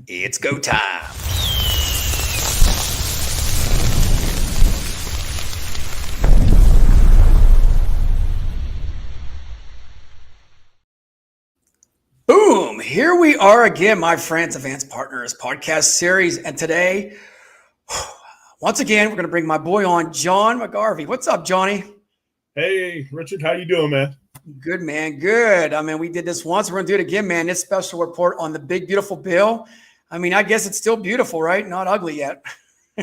It's go time. Boom! Here we are again, my friends, Advanced Partners podcast series. And today, once again, we're going to bring my boy on, John McGarvey. What's up, Johnny? Hey, Richard, how you doing, man? Good, man. Good. I mean, we did this once. We're going to do it again, man. This special report on the big, beautiful bill. I mean, I guess it's still beautiful, right? Not ugly yet.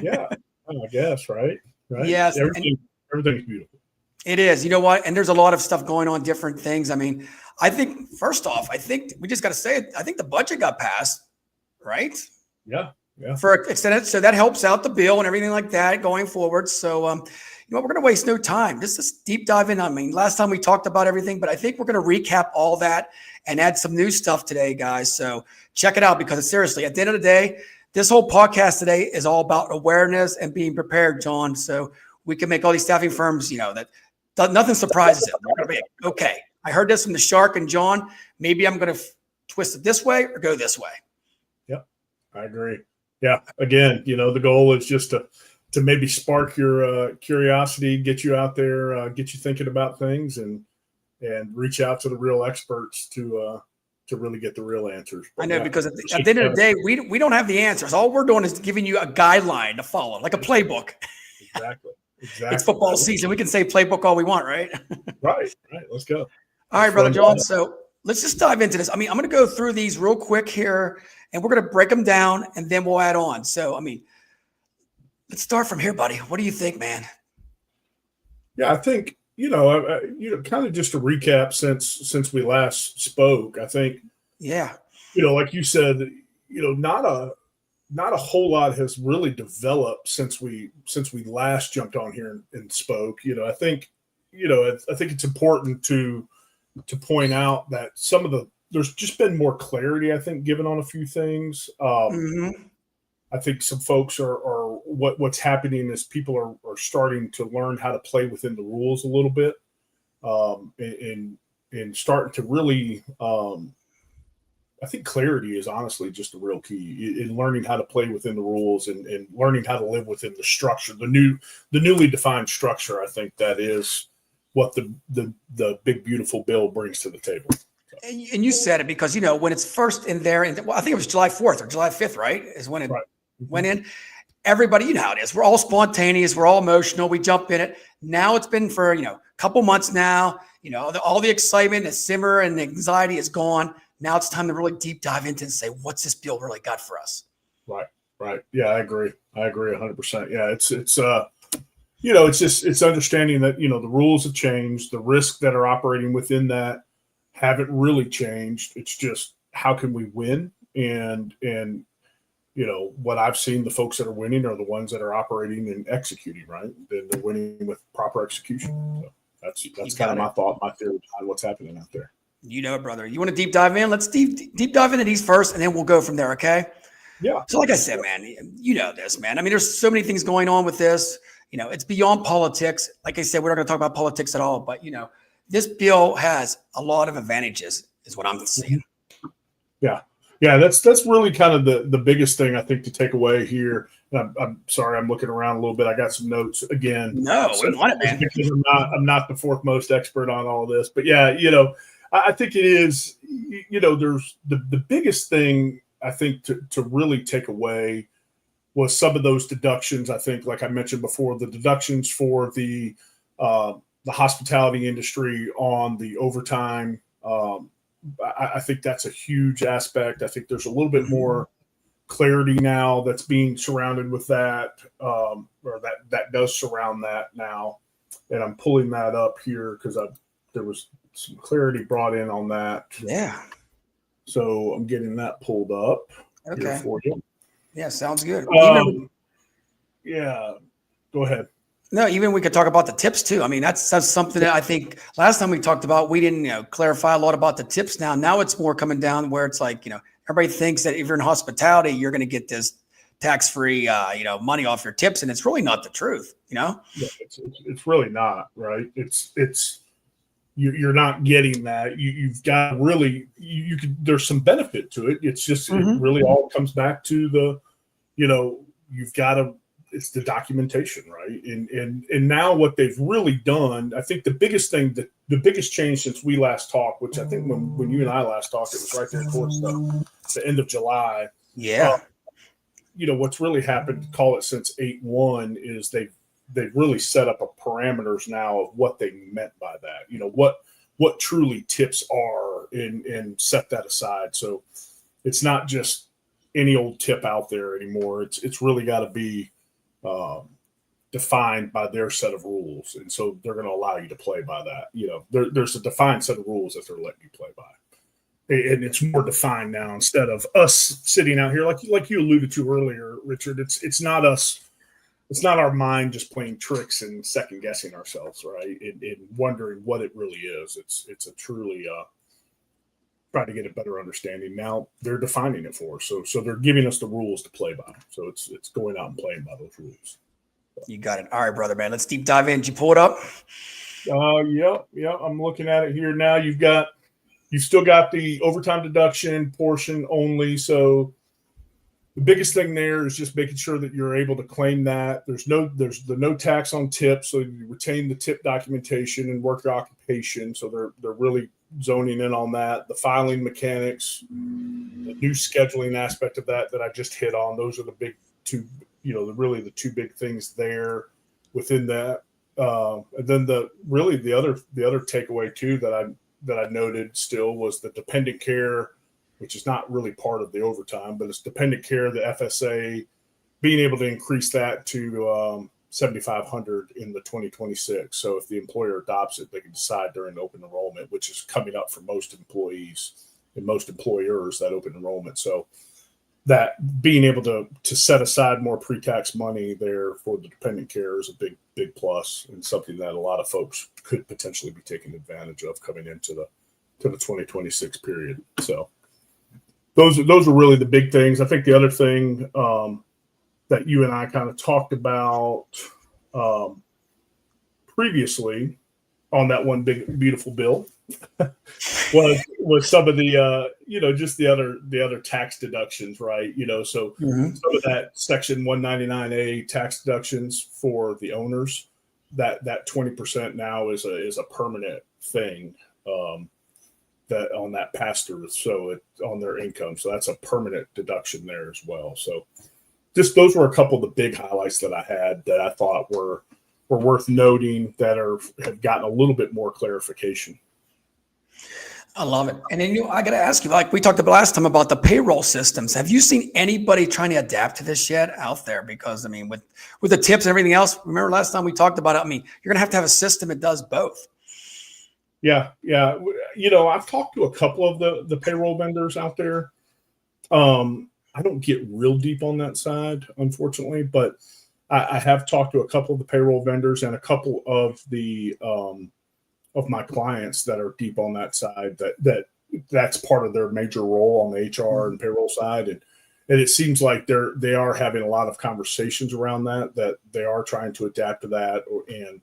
Yeah, I guess, right? Yes. Everything's beautiful. It is. You know what? And there's a lot of stuff going on, different things. I mean, I think, first off, I think we just got to say it. I think the budget got passed, right? Yeah. For extended. So that helps out the bill and everything like that going forward. So, you know, we're going to waste no time. Just deep dive in. I mean, last time we talked about everything, but I think we're going to recap all that and add some new stuff today, guys. So check it out because seriously, at the end of the day, this whole podcast today is all about awareness and being prepared, John. So we can make all these staffing firms, you know, that nothing surprises them. They're going to be okay. I heard this from the Shark and John. Maybe I'm going to twist it this way or go this way. Yep, I agree. Yeah. Again, you know, the goal is just to maybe spark your curiosity, get you out there, get you thinking about things, and reach out to the real experts to really get the real answers. But I know, because at the end of the day, we don't have the answers. All we're doing is giving you a guideline to follow, like a playbook. Exactly. It's football season. We can say playbook all we want, right? Right. Let's go. All right, Brother John. So let's just dive into this. I mean, I'm going to go through these real quick here, and we're going to break them down, and then we'll add on. So, I mean, let's start from here, buddy. What do you think, man? Yeah, I think, kind of just a recap since we last spoke. I think, like you said, not a whole lot has really developed since we last jumped on here and spoke. I think it's important to point out that there's just been more clarity, I think, given on a few things. I think some folks are what's happening is people are starting to learn how to play within the rules a little bit, and starting to really, I think clarity is honestly just the real key in learning how to play within the rules and learning how to live within the structure, the newly defined structure. I think that is what the big, beautiful bill brings to the table. And you said it because, when it's first in there, and I think it was July 4th or July 5th, right? Is when it went in. Everybody, you know how it is. We're all spontaneous. We're all emotional. We jump in it. Now it's been for, a couple months now. All the excitement, the simmer, and the anxiety is gone. Now it's time to really deep dive into and say, what's this bill really got for us? Right. Yeah, I agree 100%. Yeah, it's understanding that, the rules have changed. The risks that are operating within that haven't really changed. It's just, how can we win? And what I've seen, the folks that are winning are the ones that are operating and executing, right? They're winning with proper execution. So that's kind of my thought, my theory behind what's happening out there. You know, brother, you want to deep dive in? Let's deep dive into these first, and then we'll go from there, okay? Yeah. So like I said, man, you know this, man. I mean, there's so many things going on with this. It's beyond politics. Like I said, we're not going to talk about politics at all, but, this bill has a lot of advantages is what I'm seeing. Yeah. That's really kind of the biggest thing I think to take away here. I'm sorry, I'm looking around a little bit. I got some notes again. No, we want it, man. Because I'm not the fourth most expert on all this, but yeah, I think it is, there's the biggest thing I think to really take away was some of those deductions. I think, like I mentioned before, the deductions for the hospitality industry on the overtime. I think that's a huge aspect. I think there's a little bit more clarity now that's being surrounded with that, or that does surround that now. And I'm pulling that up here because there was some clarity brought in on that. Yeah. So I'm getting that pulled up here for you. Yeah, sounds good. Yeah, go ahead. No, even we could talk about the tips too. I mean, that's something that I think last time we talked about, we didn't clarify a lot about the tips. Now it's more coming down where it's like, everybody thinks that if you're in hospitality, you're going to get this tax-free, money off your tips. And it's really not the truth, Yeah, it's really not, right? It's you're not getting that. You've got really, you could, there's some benefit to it. It's just, it really all comes back to the, you've got to, it's the documentation, right? And now what they've really done, I think the biggest thing, the biggest change since we last talked, which I think when you and I last talked, it was right there towards the end of July. Yeah. What's really happened, call it since 8/1, is they've really set up a parameters now of what they meant by that. What truly tips are, and set that aside. So it's not just any old tip out there anymore. It's really got to be defined by their set of rules, and so they're going to allow you to play by that. There's a defined set of rules that they're letting you play by, and it's more defined now instead of us sitting out here like you alluded to earlier, Richard. It's not us. It's not our mind just playing tricks and second guessing ourselves, right? And wondering what it really is. It's a truly try to get a better understanding. Now they're defining it for us, so they're giving us the rules to play by. So it's going out and playing by those rules. You got it. All right, brother, man. Let's deep dive in. Did you pull it up? Yeah. I'm looking at it here now. You've still got the overtime deduction portion only. So the biggest thing there is just making sure that you're able to claim that. There's the no tax on tips, so you retain the tip documentation and worker occupation. So they're really zoning in on that. The filing mechanics, the new scheduling aspect of that I just hit on. Those are the big two, really the two big things there within that. And then the other takeaway too that I noted still was the dependent care, which is not really part of the overtime, but it's dependent care, the FSA, being able to increase that to $7,500 in the 2026. So if the employer adopts it, they can decide during open enrollment, which is coming up for most employees and most employers, that open enrollment. So that being able to set aside more pre-tax money there for the dependent care is a big plus, and something that a lot of folks could potentially be taking advantage of coming into the 2026 period. So those are really the big things. I think the other thing that you and I kind of talked about previously on that one big beautiful bill was some of the just the other tax deductions, right? So some of that Section 199A tax deductions for the owners, that 20% now is a permanent thing. That on that pass-through, so on their income. So that's a permanent deduction there as well. So just those were a couple of the big highlights that I had that I thought were worth noting, that have gotten a little bit more clarification. I love it. And then I got to ask you, like we talked about last time about the payroll systems. Have you seen anybody trying to adapt to this yet out there? Because with the tips and everything else, remember last time we talked about it, you're going to have a system that does both. Yeah. I've talked to a couple of the payroll vendors out there. I don't get real deep on that side, unfortunately, but I have talked to a couple of the payroll vendors and a couple of the of my clients that are deep on that side. That's part of their major role on the HR and payroll side, and it seems like they are having a lot of conversations around that they are trying to adapt to that, and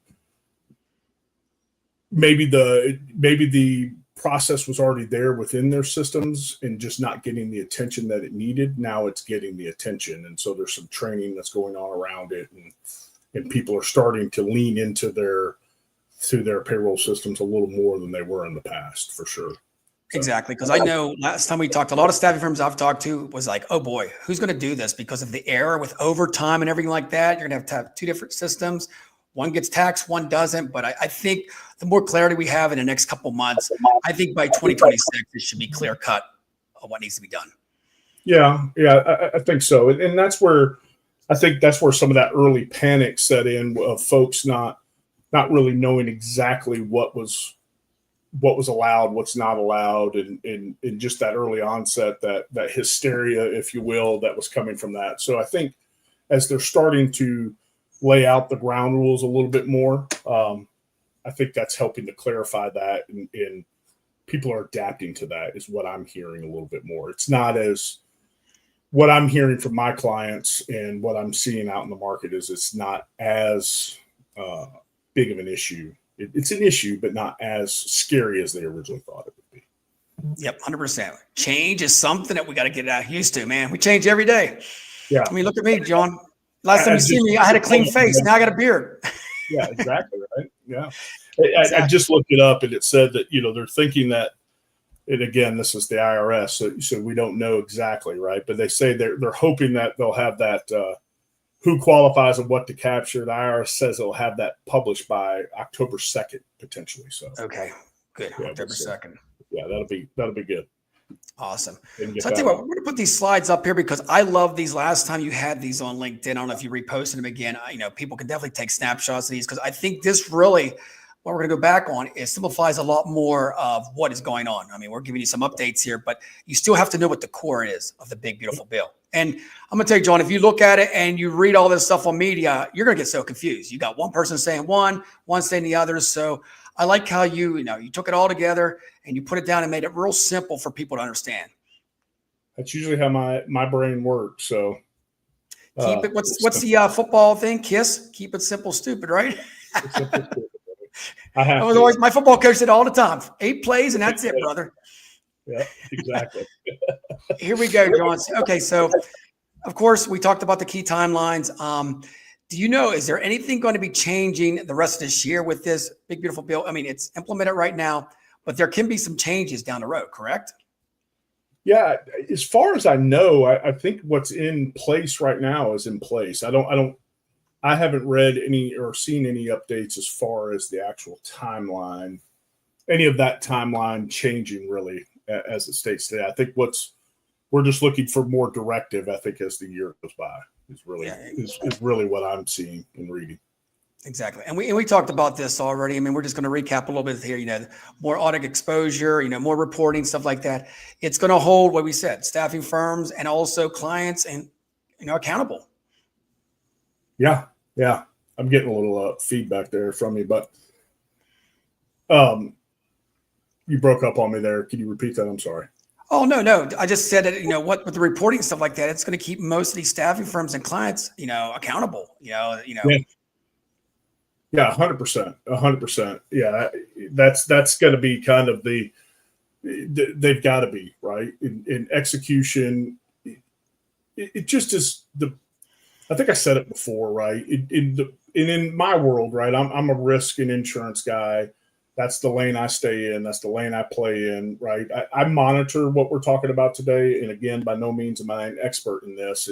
maybe the process was already there within their systems and just not getting the attention that it needed. Now it's getting the attention. And so there's some training that's going on around it, and people are starting to lean into their payroll systems a little more than they were in the past, for sure. Exactly. Because I know last time we talked, a lot of staffing firms I've talked to was like, oh boy, who's going to do this? Because of the error with overtime and everything like that, you're going to have two different systems. One gets taxed, one doesn't. But I think the more clarity we have in the next couple months, I think by 2026, it should be clear cut of what needs to be done. Yeah, I think so. And that's where some of that early panic set in of folks not really knowing exactly what was allowed, what's not allowed, and just that early onset, that hysteria, if you will, that was coming from that. So I think as they're starting to lay out the ground rules a little bit more, I think that's helping to clarify that, and people are adapting to that is what I'm hearing a little bit more. It's not as what I'm hearing from my clients and what I'm seeing out in the market is it's not as big of an issue it's an issue, but not as scary as they originally thought it would be. Yep, 100%. Change is something that we got to get used to, man. We change every day. Yeah. I mean, look at me, John. Last time you see me, I had a clean face. Now I got a beard. Yeah, exactly. Right. Yeah. I just looked it up, and it said that, they're thinking that, and again, this is the IRS, so we don't know exactly, right? But they say they're hoping that they'll have that who qualifies and what to capture. The IRS says they'll have that published by October 2nd, potentially. So okay, good. Yeah, October 2nd. Yeah, that'll be good. Awesome. So I tell you what, we're going to put these slides up here because I love these. Last time you had these on LinkedIn, I don't know if you reposted them again. People can definitely take snapshots of these because I think this really, what we're going to go back on, it simplifies a lot more of what is going on. I mean, we're giving you some updates here, but you still have to know what the core is of the big, beautiful bill. And I'm going to tell you, John, if you look at it and you read all this stuff on media, you're going to get so confused. You got one person saying one saying the other. So I like how you took it all together and you put it down and made it real simple for people to understand. That's usually how my brain works. So keep it. What's the football thing? KISS. Keep it simple, stupid. Right? I have always, my football coach said all the time, 8 plays and that's it, brother. Yeah, exactly. Here we go, John. Okay, so of course we talked about the key timelines. Do you know, is there anything going to be changing the rest of this year with this big, beautiful bill? I mean, it's implemented right now, but there can be some changes down the road, correct? Yeah, as far as I know, I think what's in place right now is in place. I haven't read any or seen any updates as far as the actual timeline, any of that timeline changing really as it states today. I think we're just looking for more directive, I think, as the year goes by is really what I'm seeing and reading. Exactly. And we talked about this already. I mean, we're just going to recap a little bit here, more audit exposure, more reporting, stuff like that. It's going to hold what we said, staffing firms and also clients and, accountable. Yeah. Yeah. I'm getting a little feedback there from you, but you broke up on me there. Can you repeat that? I'm sorry. Oh, no. I just said that, what with the reporting and stuff like that, it's going to keep most of these staffing firms and clients, accountable, Yeah. Yeah, 100%, 100%. Yeah, that's going to be kind of they've got to be right in execution. It just is I think I said it before, right? In my world, right? I'm a risk and insurance guy. That's the lane I stay in. That's the lane I play in, right? I monitor what we're talking about today, and again, by no means am I an expert in this.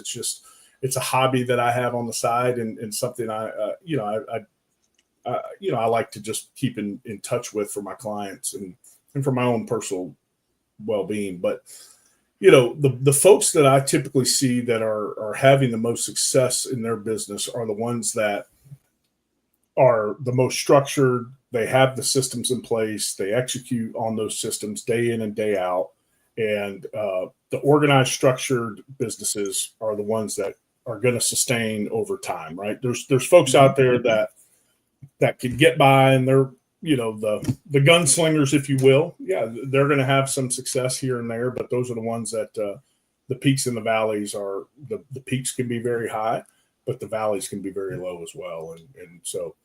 It's a hobby that I have on the side, and something I like to just keep in touch with for my clients and for my own personal well-being. But, the folks that I typically see that are having the most success in their business are the ones that are the most structured. They have the systems in place. They execute on those systems day in and day out. And the organized, structured businesses are the ones that are going to sustain over time, right? There's folks out there that can get by, and they're, the gunslingers, if you will. Yeah, they're going to have some success here and there, but those are the ones that the peaks and the valleys are. The peaks can be very high, but the valleys can be very low as well. And so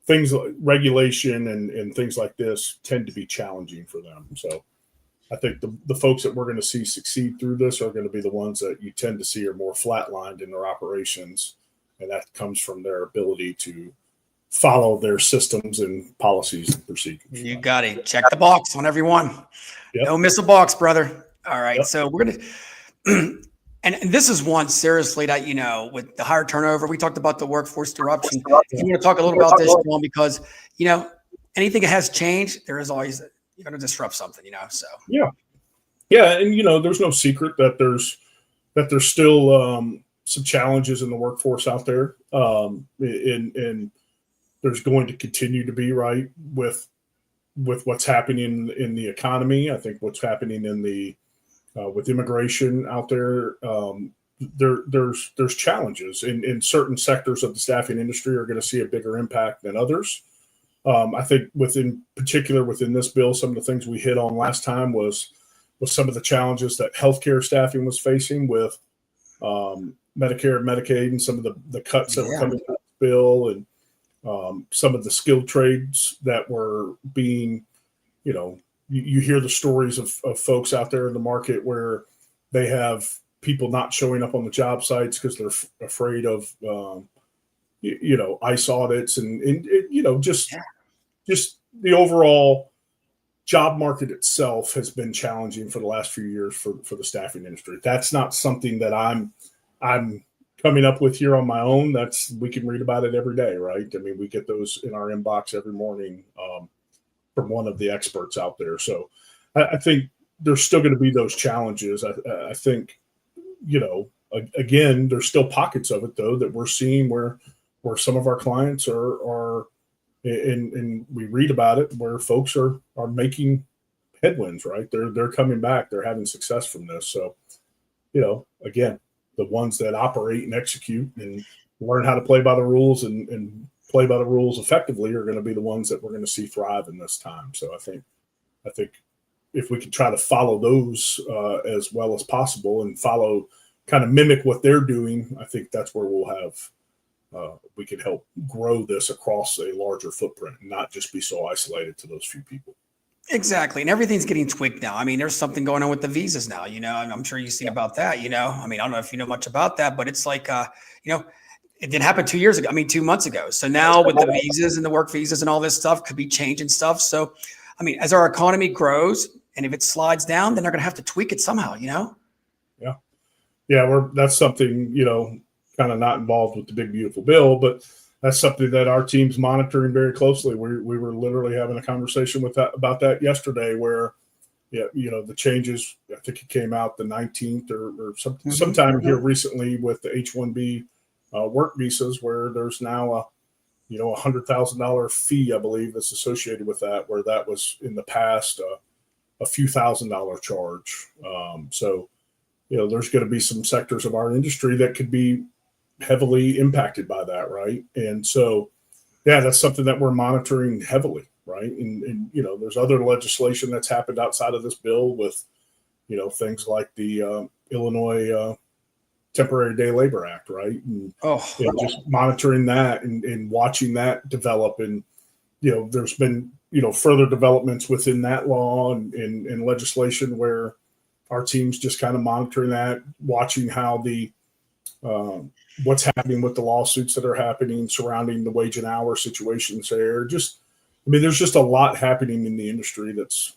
things like regulation and things like this tend to be challenging for them. So I think the folks that we're going to see succeed through this are going to be the ones that you tend to see are more flatlined in their operations. And that comes from their ability to follow their systems and policies and procedures. You got it. Check the box on every one. Yep. Don't miss a box, brother. All right. Yep. So we're going to, and this is one seriously that, with the higher turnover, we talked about the workforce disruption. I'm going to talk a little about this, John, because, anything that has changed, there is always, you're going to disrupt something, so. Yeah. Yeah. And, there's no secret that there's still some challenges in the workforce out there. And there's going to continue to be, right, with what's happening in the economy. I think what's happening in the with immigration out there, there's challenges in certain sectors of the staffing industry are going to see a bigger impact than others. I think within this bill, some of the things we hit on last time was some of the challenges that healthcare staffing was facing with Medicare and Medicaid and some of the cuts that were coming out of the bill. And some of the skilled trades that were being, you hear the stories of folks out there in the market where they have people not showing up on the job sites because they're afraid of, ICE audits and just the overall job market itself has been challenging for the last few years for the staffing industry. That's not something that I'm coming up with here on my own. We can read about it every day, right? I mean, we get those in our inbox every morning from one of the experts out there. So I think there's still going to be those challenges. I think, again, there's still pockets of it though that we're seeing where some of our clients are and we read about it where folks are making headwinds, right? They're coming back. They're having success from this. So, again, the ones that operate and execute and learn how to play by the rules and play by the rules effectively are going to be the ones that we're going to see thrive in this time. So I think if we can try to follow those as well as possible and kind of mimic what they're doing, I think that's where we'll have we can help grow this across a larger footprint and not just be so isolated to those few people. Exactly. And everything's getting tweaked now. I mean, there's something going on with the visas now, and I'm sure you've seen about that, I mean, I don't know if you know much about that, but it's like, it didn't happen 2 months ago. So now with the visas and the work visas and all this stuff could be changing stuff. So, I mean, as our economy grows and if it slides down, then they're going to have to tweak it somehow, Yeah. That's something, kind of not involved with the big, beautiful bill, but that's something that our team's monitoring very closely. We were literally having a conversation about that yesterday where, the changes, I think it came out the 19th or sometime here recently with the H-1B work visas where there's now a $100,000 fee, I believe, that's associated with that, where that was in the past a few $1,000 charge. So, there's going to be some sectors of our industry that could be heavily impacted by that, right? And so, that's something that we're monitoring heavily, right? And there's other legislation that's happened outside of this bill with, things like the Illinois Temporary Day Labor Act, right? And just monitoring that and watching that develop. And there's been further developments within that law and legislation where our team's just kind of monitoring that, watching how the what's happening with the lawsuits that are happening surrounding the wage and hour situations there. There's just a lot happening in the industry that's,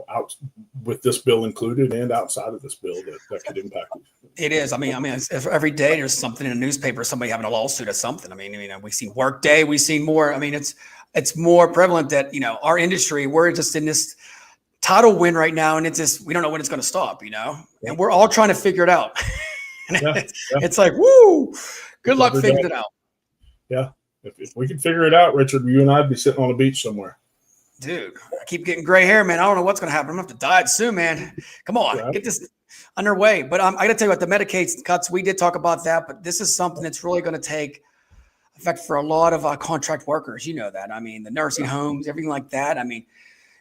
out with this bill included and outside of this bill that could impact it. It is. I mean, every day there's something in a newspaper, somebody having a lawsuit or something. I mean, we've seen Workday, we've seen more. I mean, it's more prevalent that, our industry, we're just in this tidal wind right now. And we don't know when it's going to stop, and we're all trying to figure it out. It's like, woo, good luck figuring it out. Yeah. If we could figure it out, Richard, you and I'd be sitting on a beach somewhere. Dude, I keep getting gray hair, man. I don't know what's going to happen. I'm going to have to die soon, man. Come on, get this underway. But I got to tell you what, the Medicaid cuts, we did talk about that, but this is something that's really going to take effect for a lot of contract workers. You know that. I mean, the nursing homes, everything like that. I mean,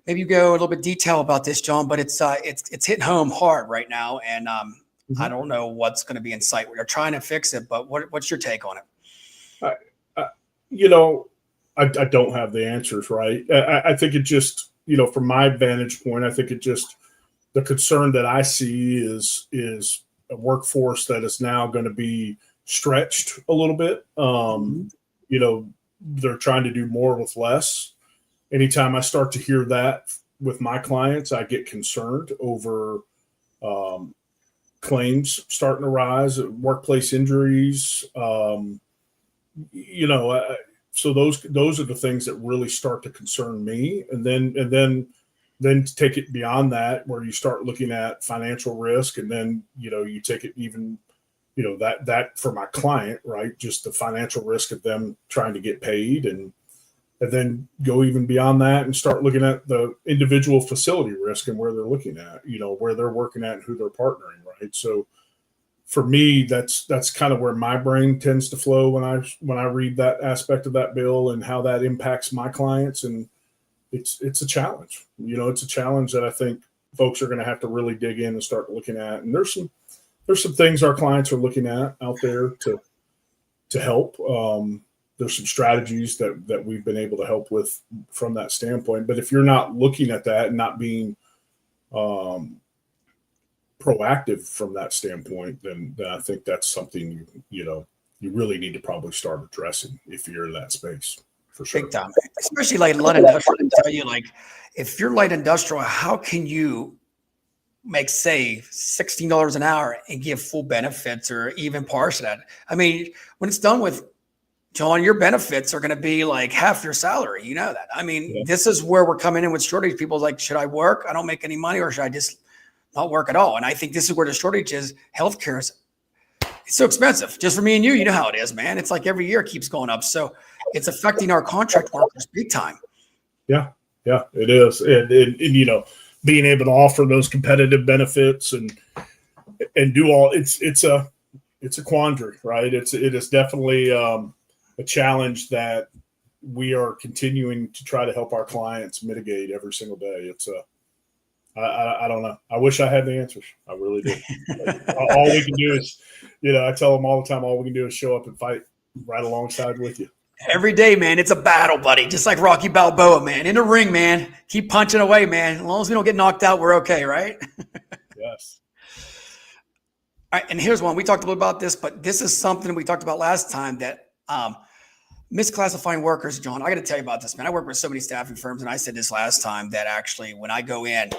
maybe you go a little bit detail about this, John, but it's hitting home hard right now. And I don't know what's going to be in sight. We're trying to fix it, but what's your take on it? I don't have the answers, right? I think it just, from my vantage point, I think it just, the concern that I see is a workforce that is now going to be stretched a little bit. They're trying to do more with less. Anytime I start to hear that with my clients, I get concerned over claims starting to rise, workplace injuries. So those are the things that really start to concern me. And then to take it beyond that, where you start looking at financial risk, and then you take it even that for my client, right? Just the financial risk of them trying to get paid, and then go even beyond that and start looking at the individual facility risk and where they're looking at, where they're working at and who they're partnering, right? So for me, that's kind of where my brain tends to flow when I read that aspect of that bill and how that impacts my clients. And it's a challenge. It's a challenge that I think folks are going to have to really dig in and start looking at. And there's some things our clients are looking at out there to help. there's some strategies that we've been able to help with from that standpoint. But if you're not looking at that and not being proactive from that standpoint, then I think that's something you really need to probably start addressing if you're in that space, for sure. Big time, especially like light industrial. I tell you, like, if you're light industrial, how can you make, say, $16 an hour and give full benefits or even partial that? I mean, when it's done with, John, your benefits are going to be like half your salary. You know that. I mean, This is where we're coming in with shortage. People's like, should I work? I don't make any money, or should I just not work at all? And I think this is where the shortage is. Healthcare is, it's so expensive. Just for me and you know how it is, man. It's like every year it keeps going up. So it's affecting our contract workers big time. Yeah, it is. And being able to offer those competitive benefits and do all, it's a quandary, right? It is definitely a challenge that we are continuing to try to help our clients mitigate every single day. I don't know. I wish I had the answers. I really do. All we can do is, I tell them all the time, all we can do is show up and fight right alongside with you. Every day, man, it's a battle, buddy. Just like Rocky Balboa, man. In the ring, man. Keep punching away, man. As long as we don't get knocked out, we're okay, right? Yes. All right, and here's one. We talked a little about this, but this is something we talked about last time, that misclassifying workers, John. I got to tell you about this, man. I work with so many staffing firms, and I said this last time, that actually when I go in,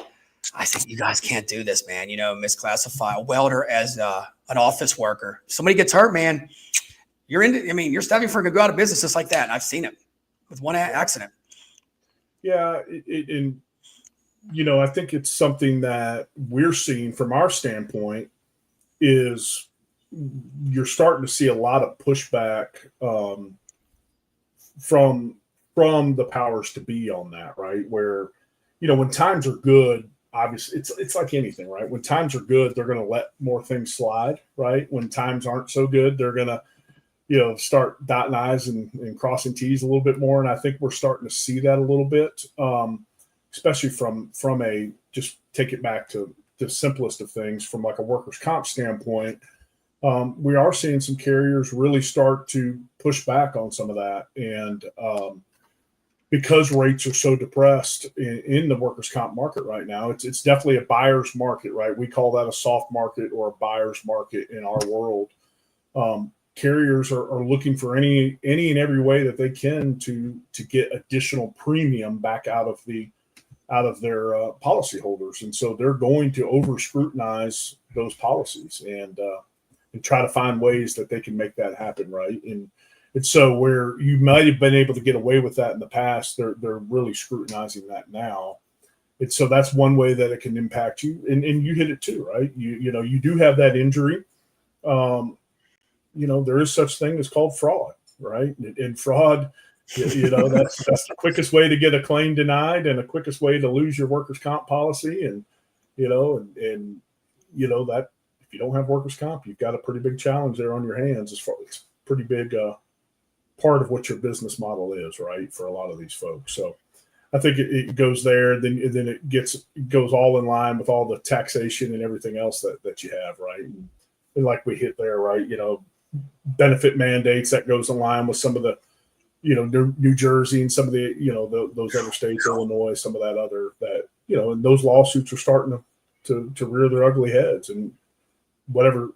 I said, you guys can't do this, man. Misclassify a welder as an office worker. If somebody gets hurt, man, your staffing firm could go out of business just like that. And I've seen it with one accident. Yeah. I think it's something that we're seeing from our standpoint is you're starting to see a lot of pushback from the powers to be on that, right? Where, when times are good, obviously it's like anything, right? When times are good, they're going to let more things slide, right? When times aren't so good, they're going to, start dotting I's and crossing T's a little bit more. And I think we're starting to see that a little bit, especially from a, just take it back to the simplest of things, from like a workers' comp standpoint. We are seeing some carriers really start to push back on some of that. And because rates are so depressed in the workers' comp market right now, it's definitely a buyer's market, right? We call that a soft market or a buyer's market in our world. Carriers are looking for any and every way that they can to get additional premium back out of their policyholders, and so they're going to over scrutinize those policies and try to find ways that they can make that happen, right? And so where you might have been able to get away with that in the past, they're really scrutinizing that now. And so that's one way that it can impact you. And you hit it too, right? You do have that injury. There is such thing as called fraud, right? And fraud, that's the quickest way to get a claim denied and the quickest way to lose your workers' comp policy. And, that if you don't have workers' comp, you've got a pretty big challenge there on your hands. It's pretty big part of what your business model is, right, for a lot of these folks. So I think it goes there. Then it goes all in line with all the taxation and everything else that you have, right? And like we hit there, right, benefit mandates that goes in line with some of the, New Jersey and some of the, those other states, Illinois, some of that other that, and those lawsuits are starting to rear their ugly heads, and wherever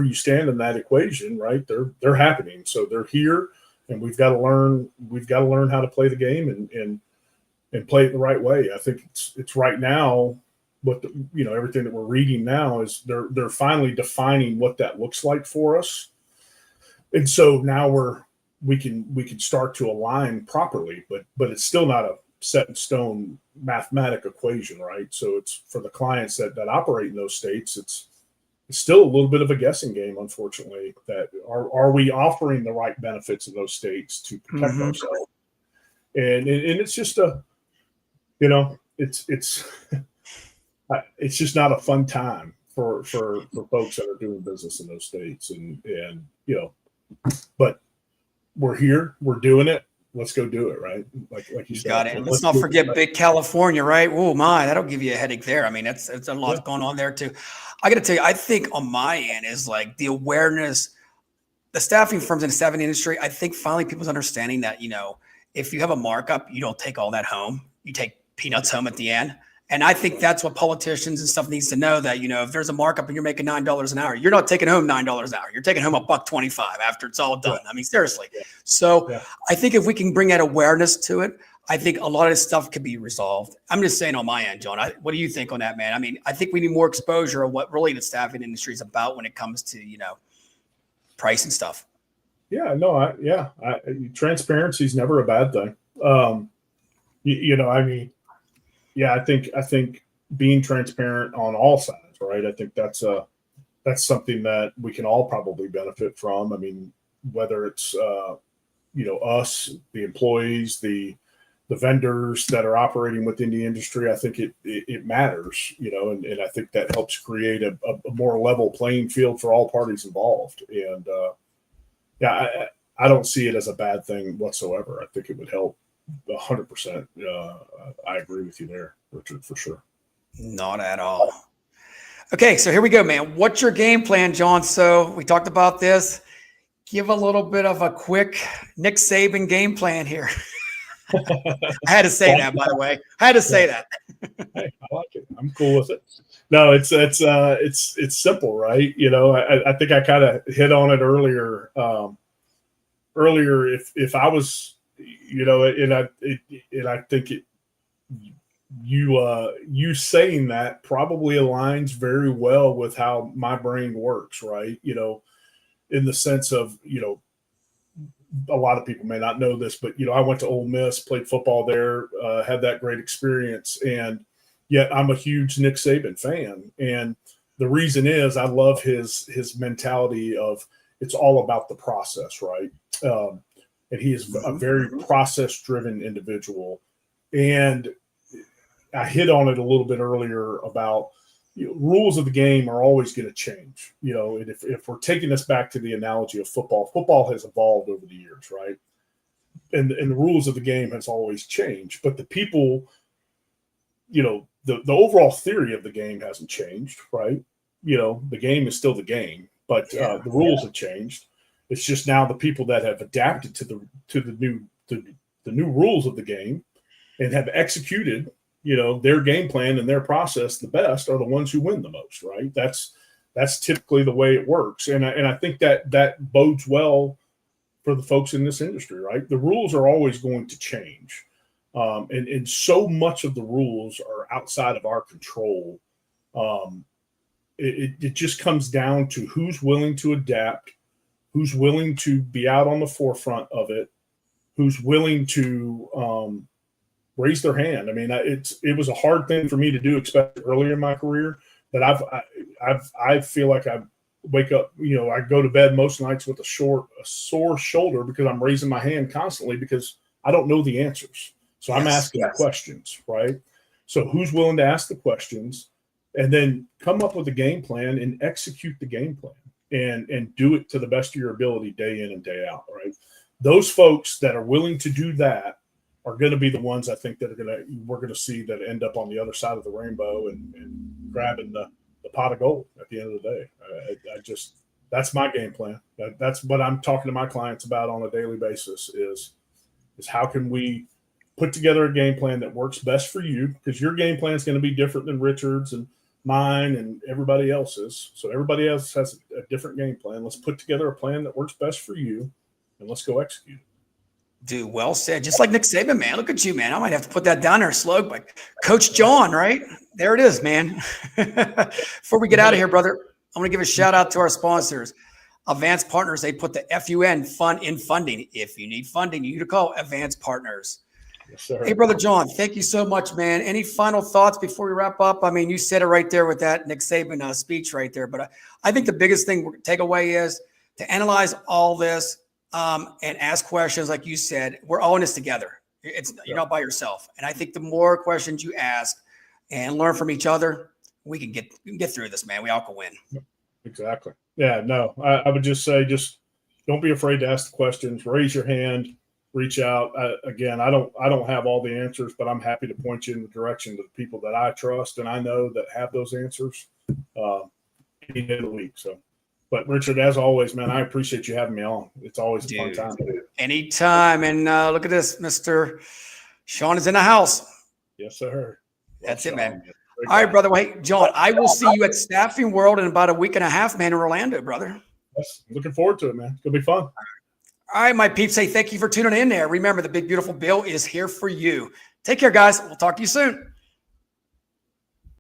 you stand in that equation, right, they're happening. So they're here, and we've got to learn how to play the game and play it the right way. I think it's right now what everything that we're reading now is they're finally defining what that looks like for us. And so now we can start to align properly, but it's still not a set in stone mathematic equation, right? So it's for the clients that operate in those states, it's still a little bit of a guessing game, unfortunately, that are we offering the right benefits in those states to protect ourselves? And it's just it's just not a fun time for folks that are doing business in those states, and but we're here, we're doing it. Let's go do it, right? Like you said. Got it. And let's not forget big California, right? Oh my, that'll give you a headache there. I mean, it's a lot going on there too. I got to tell you, I think on my end is like the awareness the staffing firms in the staffing industry, I think finally people's understanding that, if you have a markup, you don't take all that home. You take peanuts home at the end. And I think that's what politicians and stuff needs to know, that, if there's a markup and you're making $9 an hour, you're not taking home $9 an hour. You're taking home $1.25 after it's all done. I mean, seriously. So I think if we can bring that awareness to it, I think a lot of this stuff could be resolved. I'm just saying on my end, John, what do you think on that, man? I mean, I think we need more exposure of what really the staffing industry is about when it comes to, price and stuff. Yeah, no, transparency is never a bad thing. I think being transparent on all sides, right? I think that's something that we can all probably benefit from. I mean, whether it's us, the employees, the vendors that are operating within the industry, I think it matters, and I think that helps create a more level playing field for all parties involved. And I don't see it as a bad thing whatsoever. I think it would help 100%. I agree with you there, Richard, for sure. Not at all. Okay, so here we go, man. What's your game plan, John? So we talked about this. Give a little bit of a quick Nick Saban game plan here. I had to say that, by the way. I had to say that. Hey, I like it. I'm cool with it. No, it's simple, right? I think I kind of hit on it earlier. If I was, and I think you saying that probably aligns very well with how my brain works, right? In the sense of, a lot of people may not know this, but I went to Ole Miss, played football there, had that great experience, and yet I'm a huge Nick Saban fan. And the reason is I love his mentality of it's all about the process, right? And he is a very process-driven individual. And I hit on it a little bit earlier about rules of the game are always going to change. And if we're taking this back to the analogy of football has evolved over the years, right? And the rules of the game has always changed. But the people, the overall theory of the game hasn't changed, right? The game is still the game, but the rules have changed. It's just now the people that have adapted to the new rules of the game and have executed their game plan and their process the best are the ones who win the most, right? That's typically the way it works. And I think that bodes well for the folks in this industry, right? The rules are always going to change. And so much of the rules are outside of our control. It just comes down to who's willing to adapt, who's willing to be out on the forefront of it, who's willing to raise their hand. I mean, it was a hard thing for me to do, especially earlier in my career. That I feel like I wake up, I go to bed most nights with a sore shoulder because I'm raising my hand constantly because I don't know the answers. So I'm asking the questions, right? So who's willing to ask the questions and then come up with a game plan and execute the game plan and do it to the best of your ability day in and day out, right? Those folks that are willing to do that are going to be the ones I think that we're going to see that end up on the other side of the rainbow and grabbing the pot of gold at the end of the day. That's my game plan. That's what I'm talking to my clients about on a daily basis is how can we put together a game plan that works best for you, because your game plan is going to be different than Richard's and mine and everybody else's. So everybody else has a different game plan. Let's put together a plan that works best for you and let's go execute it. Dude, well said. Just like Nick Saban, man. Look at you, man. I might have to put that down there slow, but Coach John, right? There it is, man. Before we get out of here, brother, I'm going to give a shout out to our sponsors. Advanced Partners, they put the FUN, fun in funding. If you need funding, you need to call Advanced Partners. Yes, sir. Hey, brother John, thank you so much, man. Any final thoughts before we wrap up? I mean, you said it right there with that Nick Saban speech right there, but I think the biggest thing takeaway is to analyze all this and ask questions. Like you said, we're all in this together. You're not by yourself. And I think the more questions you ask and learn from each other, we can get through this, man. We all can win. Exactly. Yeah, no, I would just say, just don't be afraid to ask the questions, raise your hand, reach out. Again, I don't have all the answers, but I'm happy to point you in the direction of the people that I trust and I know that have those answers any day of the week. So But Richard, as always, man, I appreciate you having me on. It's always a fun Dude. time. Anytime. And look at this, Mr. Sean is in the house. Yes, sir. That's Well, it, man. Sean, All right, brother. Wait, John, I will see you at Staffing World in about a week and a half, man, in Orlando, brother. yes, looking forward to it, man. It's gonna be fun. All right, my peeps, say thank you for tuning in there. Remember, the big, beautiful Bill is here for you. Take care, guys. We'll talk to you soon.